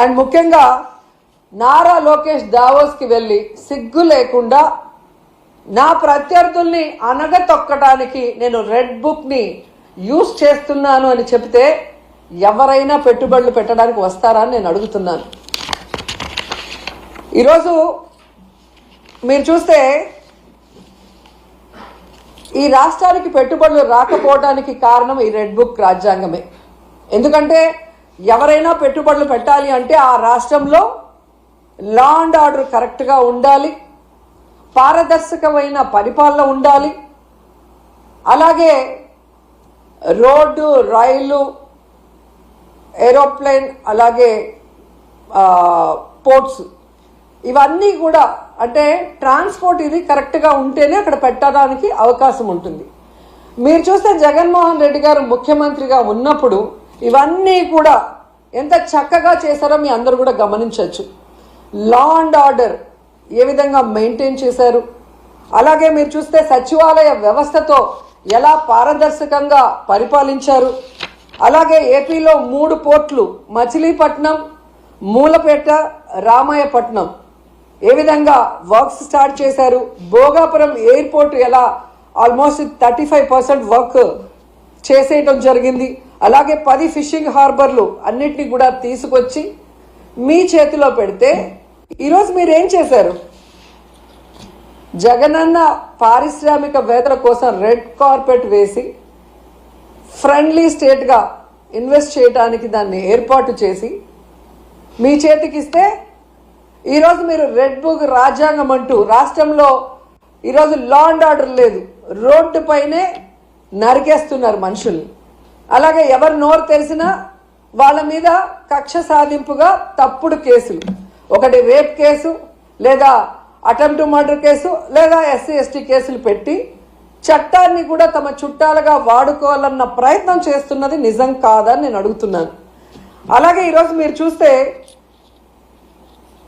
And ముఖ్యంగా నారా లోకేష్ దావోస్కి వెళ్ళి సిగ్గు లేకుండా నా ప్రత్యర్థుల్ని అనగతొక్కడానికి నేను రెడ్ బుక్ని యూజ్ చేస్తున్నాను అని చెప్తే ఎవరైనా పెట్టుబడులు పెట్టడానికి వస్తారా అని నేను అడుగుతున్నాను. ఈరోజు మీరు చూస్తే ఈ రాష్ట్రానికి పెట్టుబడులు రాకపోవడానికి కారణం ఈ రెడ్ బుక్ రాజ్యాంగమే. ఎందుకంటే ఎవరైనా పెట్టుబడులు పెట్టాలి అంటే ఆ రాష్ట్రంలో లా అండ్ ఆర్డర్ కరెక్ట్గా ఉండాలి, పారదర్శకమైన పరిపాలన ఉండాలి, అలాగే రోడ్డు, రైలు, ఏరోప్లేన్, అలాగే పోర్ట్స్, ఇవన్నీ కూడా అంటే ట్రాన్స్పోర్ట్ ఇది కరెక్ట్గా ఉంటేనే అక్కడ పెట్టడానికి అవకాశం ఉంటుంది. మీరు చూస్తే జగన్మోహన్ రెడ్డి గారు ముఖ్యమంత్రిగా ఉన్నప్పుడు ఇవన్నీ కూడా ఎంత చక్కగా చేశారో మీ అందరూ కూడా గమనించవచ్చు. లా అండ్ ఆర్డర్ ఏ విధంగా మెయింటైన్ చేశారు, అలాగే మీరు చూస్తే సచివాలయ వ్యవస్థతో ఎలా పారదర్శకంగా పరిపాలించారు, అలాగే ఏపీలో 3 పోర్ట్లు మచిలీపట్నం, మూలపేట, రామాయపట్నం ఏ విధంగా వర్క్స్ స్టార్ట్ చేశారు, భోగాపురం ఎయిర్పోర్ట్ ఎలా ఆల్మోస్ట్ 35% వర్క్ చేసేయటం జరిగింది, అలాగే 10 ఫిషింగ్ హార్బర్లు అన్నిటినీ కూడా తీసుకొచ్చి మీ చేతిలో పెడితే ఈరోజు మీరు ఏం చేశారు? జగనన్న పారిశ్రామికవేత్తల కోసం రెడ్ కార్పెట్ వేసి ఫ్రెండ్లీ స్టేట్గా ఇన్వెస్ట్ చేయడానికి దాన్ని ఏర్పాటు చేసి మీ చేతికి ఇస్తే ఈరోజు మీరు రెడ్ బుక్ రాజ్యాంగం అంటూ రాష్ట్రంలో ఈరోజు లా అండ్ ఆర్డర్ లేదు, రోడ్డు పైనే నరికేస్తున్నారు మనుషుల్ని. అలాగే ఎవరు నోరు తెరిసినా వాళ్ళ మీద కక్ష సాధింపుగా తప్పుడు కేసులు, ఒకటి రేప్ కేసు, లేదా అటెంప్ట్ మర్డర్ కేసు, లేదా SC/ST కేసులు పెట్టి చట్టాన్ని కూడా తమ చుట్టాలుగా వాడుకోవాలన్న ప్రయత్నం చేస్తున్నది నిజం కాదని నేను అడుగుతున్నాను. అలాగే ఈరోజు మీరు చూస్తే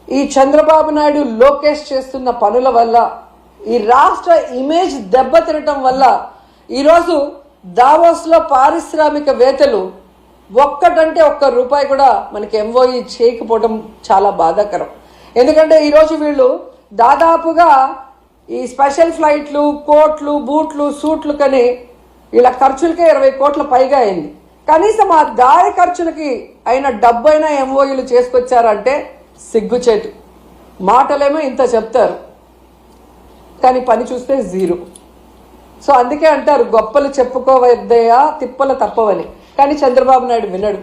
ఈ చంద్రబాబు నాయుడు, లోకేష్ చేస్తున్న పనుల వల్ల ఈ రాష్ట్ర ఇమేజ్ దెబ్బతినటం వల్ల ఈరోజు దావోస్లో పారిశ్రామికవేత్తలు ఒక్కటంటే ₹1 కూడా మనకి MOE చేయకపోవడం చాలా బాధాకరం. ఎందుకంటే ఈరోజు వీళ్ళు దాదాపుగా ఈ స్పెషల్ ఫ్లైట్లు, కోట్లు, బూట్లు, సూట్లు కని వీళ్ళ ఖర్చులకే 20 కోట్ల పైగా అయింది. కనీసం ఆ దారి ఖర్చులకి అయిన డబ్బైనా MOEలు చేసుకొచ్చారంటే సిగ్గుచేటు. మాటలేమో ఇంత చెప్తారు కానీ పని చూస్తే జీరో. సో అందుకే అంటారు గొప్పలు చెప్పుకోవద్దయా తిప్పలు తప్పవని. కానీ చంద్రబాబు నాయుడు వినడు.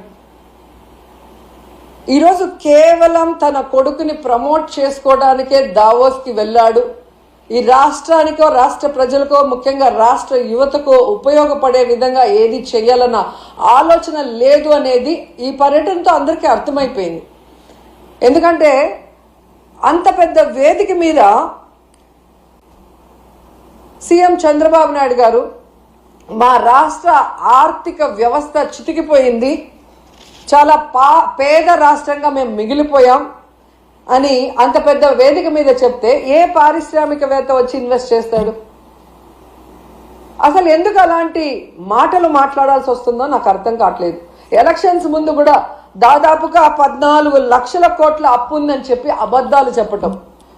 ఈరోజు కేవలం తన కొడుకుని ప్రమోట్ చేసుకోవడానికే దావోస్కి వెళ్ళాడు. ఈ రాష్ట్రానికో, రాష్ట్ర ప్రజలకో, ముఖ్యంగా రాష్ట్ర యువతకో ఉపయోగపడే విధంగా ఏది చేయాలన్న ఆలోచన లేదు అనేది ఈ పర్యటనతో అందరికీ అర్థమైపోయింది. ఎందుకంటే అంత పెద్ద వేదిక మీద సీఎం చంద్రబాబు నాయుడు గారు మా రాష్ట్ర ఆర్థిక వ్యవస్థ చితికిపోయింది, చాలా పేద రాష్ట్రంగా మేము మిగిలిపోయాం అని అంత పెద్ద వేదిక మీద చెప్తే ఏ పారిశ్రామికవేత్త వచ్చి ఇన్వెస్ట్ చేస్తాడు? అసలు ఎందుకు అలాంటి మాటలు మాట్లాడాల్సి వస్తుందో నాకు అర్థం కావట్లేదు. ఎలక్షన్స్ ముందు కూడా దాదాపుగా 14 లక్షల కోట్ల అప్పు ఉందని చెప్పి అబద్ధాలు చెప్పటం,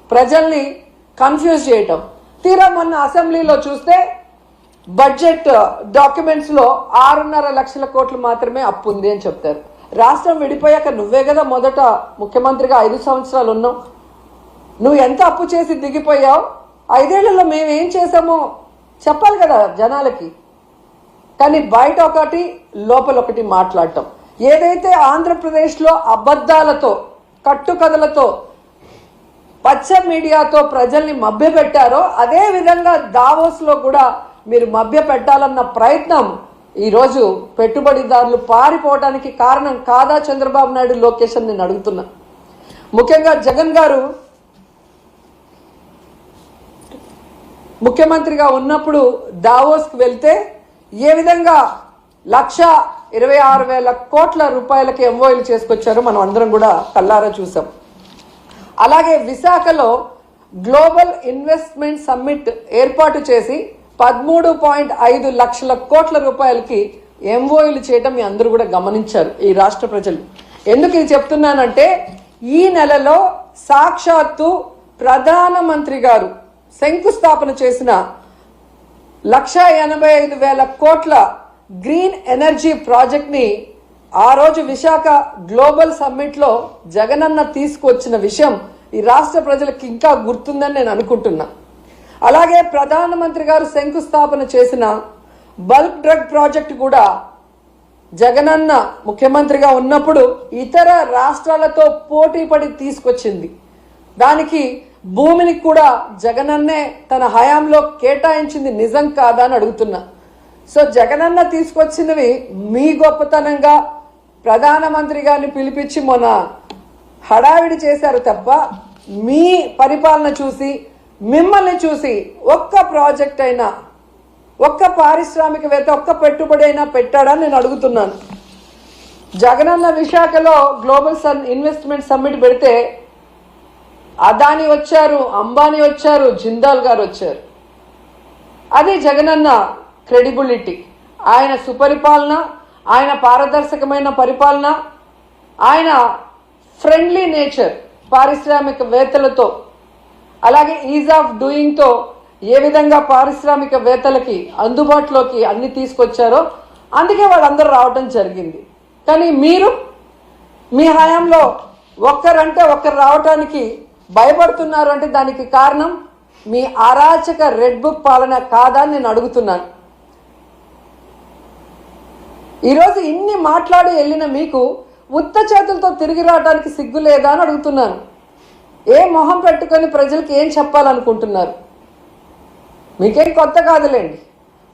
ప్రజల్ని కన్ఫ్యూజ్ చేయటం. తీరా మొన్న అసెంబ్లీలో చూస్తే బడ్జెట్ డాక్యుమెంట్స్లో 6.5 లక్షల కోట్లు మాత్రమే అప్పు ఉంది అని చెప్తారు. రాష్ట్రం విడిపోయాక నువ్వే కదా మొదట ముఖ్యమంత్రిగా 5 సంవత్సరాలు ఉన్నావు. నువ్వు ఎంత అప్పు చేసి దిగిపోయావు, 5 ఏళ్లలో మేము ఏం చేసామో చెప్పాలి కదా జనాలకి. కానీ బయట ఒకటి లోపల ఒకటి మాట్లాడటం. ఏదైతే ఆంధ్రప్రదేశ్లో అబద్ధాలతో, కట్టుకథలతో, పచ్చ మీడియాతో ప్రజల్ని మభ్యపెట్టారో అదే విధంగా దావోస్లో కూడా మీరు మభ్య పెట్టాలన్న ప్రయత్నం ఈరోజు పెట్టుబడిదారులు పారిపోవడానికి కారణం కాదా చంద్రబాబు నాయుడు, లోకేష్ అని నేను అడుగుతున్నా. ముఖ్యంగా జగన్ గారు ముఖ్యమంత్రిగా ఉన్నప్పుడు దావోస్కి వెళ్తే ఏ విధంగా 1,26,000 కోట్ల రూపాయలకి MOEలు చేసుకొచ్చారో మనం అందరం కూడా కల్లారా చూసాం. అలాగే విశాఖలో గ్లోబల్ ఇన్వెస్ట్మెంట్ సమ్మిట్ ఏర్పాటు చేసి 13.5 లక్షల కోట్ల రూపాయలకి MOEలు చేయటం మీ అందరూ కూడా గమనించారు ఈ రాష్ట్ర ప్రజలు. ఎందుకు ఇది చెప్తున్నానంటే ఈ నెలలో సాక్షాత్తు ప్రధానమంత్రి గారు శంకుస్థాపన చేసిన 1,85,000 కోట్ల గ్రీన్ ఎనర్జీ ప్రాజెక్ట్ ని ఆ రోజు విశాఖ గ్లోబల్ సమ్మిట్ లో జగనన్న తీసుకొచ్చిన విషయం ఈ రాష్ట్ర ప్రజలకు ఇంకా గుర్తుందని నేను అనుకుంటున్నా. అలాగే ప్రధానమంత్రి గారు శంకుస్థాపన చేసిన బల్క్ డ్రగ్ ప్రాజెక్ట్ కూడా జగనన్న ముఖ్యమంత్రిగా ఉన్నప్పుడు ఇతర రాష్ట్రాలతో పోటీ పడి తీసుకొచ్చింది. దానికి భూమిని కూడా జగనన్నే తన హయాంలో కేటాయించింది నిజం కాదా అని అడుగుతున్నా. సో జగనన్న తీసుకొచ్చినవి మీ గొప్పతనంగా ప్రధానమంత్రి గారిని పిలిపించి మొన్న హడావిడి చేశారు తప్ప మీ పరిపాలన చూసి మిమ్మల్ని చూసి ఒక్క ప్రాజెక్ట్ అయినా ఒక్క పారిశ్రామికవేత్త ఒక్క పెట్టుబడి అయినా పెట్టాడని నేను అడుగుతున్నాను. జగనన్న విశాఖలో గ్లోబల్ ఇన్వెస్ట్మెంట్ సమ్మిట్ పెడితే అదాని వచ్చారు, అంబానీ వచ్చారు, జిందాల్ గారు వచ్చారు. అది జగనన్న క్రెడిబిలిటీ, ఆయన సుపరిపాలన, ఆయన పారదర్శకమైన పరిపాలన, ఆయన ఫ్రెండ్లీ నేచర్ పారిశ్రామికవేత్తలతో, అలాగే ఈజ్ ఆఫ్ డూయింగ్తో ఏ విధంగా పారిశ్రామికవేత్తలకి అందుబాటులోకి అన్ని తీసుకొచ్చారో అందుకే వాళ్ళందరూ రావడం జరిగింది. కానీ మీరు మీ హయాంలో ఒక్కరంటే ఒక్కరు రావటానికి భయపడుతున్నారు అంటే దానికి కారణం మీ అరాచక రెడ్ బుక్ పాలన కాదా అని నేను అడుగుతున్నాను. ఈరోజు ఇన్ని మాట్లాడి వెళ్ళిన మీకు ఉత్త చేతులతో తిరిగి రావడానికి సిగ్గు లేదా అని అడుగుతున్నాను. ఏ మొహం పెట్టుకొని ప్రజలకు ఏం చెప్పాలనుకుంటున్నారు? మీకేం కొత్త కాదులేండి.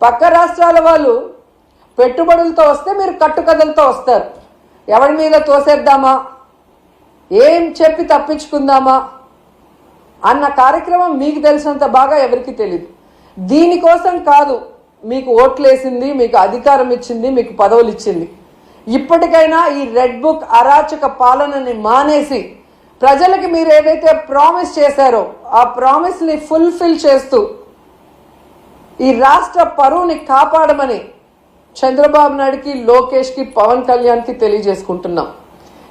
పక్క రాష్ట్రాల వాళ్ళు పెట్టుబడులతో వస్తే మీరు కట్టుకథలతో వస్తారు. ఎవరి మీద తోసేద్దామా, ఏం చెప్పి తప్పించుకుందామా అన్న కార్యక్రమం మీకు తెలిసినంత బాగా ఎవరికి తెలియదు. దీనికోసం కాదు మీకు ఓట్లేసింది, మీకు అధికారం ఇచ్చింది, మీకు పదవులు ఇచ్చింది. ఇప్పటికైనా ఈ రెడ్ బుక్ అరాచక పాలనని మానేసి ప్రజలకి మీరు ఏదైతే ప్రామిస్ చేశారో ఆ ప్రామిస్ని ఫుల్ఫిల్ చేస్తూ ఈ రాష్ట్ర పరువుని కాపాడమని చంద్రబాబు నాయుడుకి, లోకేష్కి, పవన్ కళ్యాణ్కి తెలియజేసుకుంటున్నాం.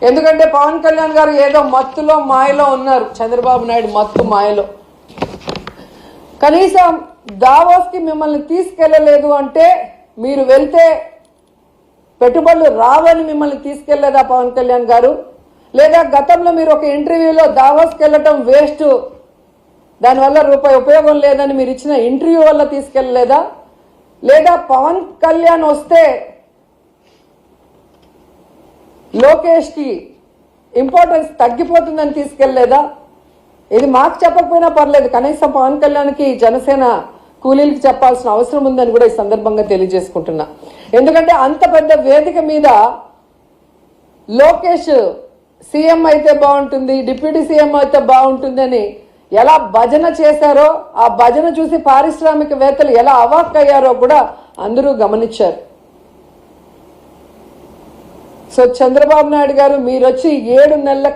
ఎందుకంటే పవన్ కళ్యాణ్ గారు ఏదో మత్తులో మాయలో ఉన్నారు, చంద్రబాబు నాయుడు మత్తు మాయలో. కనీసం దావోస్కి మిమ్మల్ని తీసుకెళ్లలేదు అంటే మీరు వెళ్తే పెట్టుబడులు రావని మిమ్మల్ని తీసుకెళ్లేదా పవన్ కళ్యాణ్ గారు? లేదా గతంలో మీరు ఒక ఇంటర్వ్యూలో దావోస్కి వెళ్ళటం వేస్ట్, దానివల్ల రూపాయి ఉపయోగం లేదని మీరు ఇచ్చిన ఇంటర్వ్యూ వల్ల తీసుకెళ్ళలేదా? లేదా పవన్ కళ్యాణ్ వస్తే లోకేష్కి ఇంపార్టెన్స్ తగ్గిపోతుందని తీసుకెళ్లేదా? ఇది మాకు చెప్పకపోయినా పర్లేదు, కనీసం పవన్ కళ్యాణ్కి జనసేన కూలీలకు చెప్పాల్సిన అవసరం ఉందని కూడా ఈ సందర్భంగా తెలియజేసుకుంటున్నా. ఎందుకంటే అంత పెద్ద వేదిక మీద లోకేష్ సీఎం అయితే బాగుంటుంది, డిప్యూటీ సీఎం అయితే బాగుంటుంది అని ఎలా భజన చేశారో, ఆ భజన చూసి పారిశ్రామికవేత్తలు ఎలా అవాక్కయ్యారో కూడా అందరూ గమనించారు. సో చంద్రబాబు నాయుడు గారు మీరు వచ్చి 7 నెలల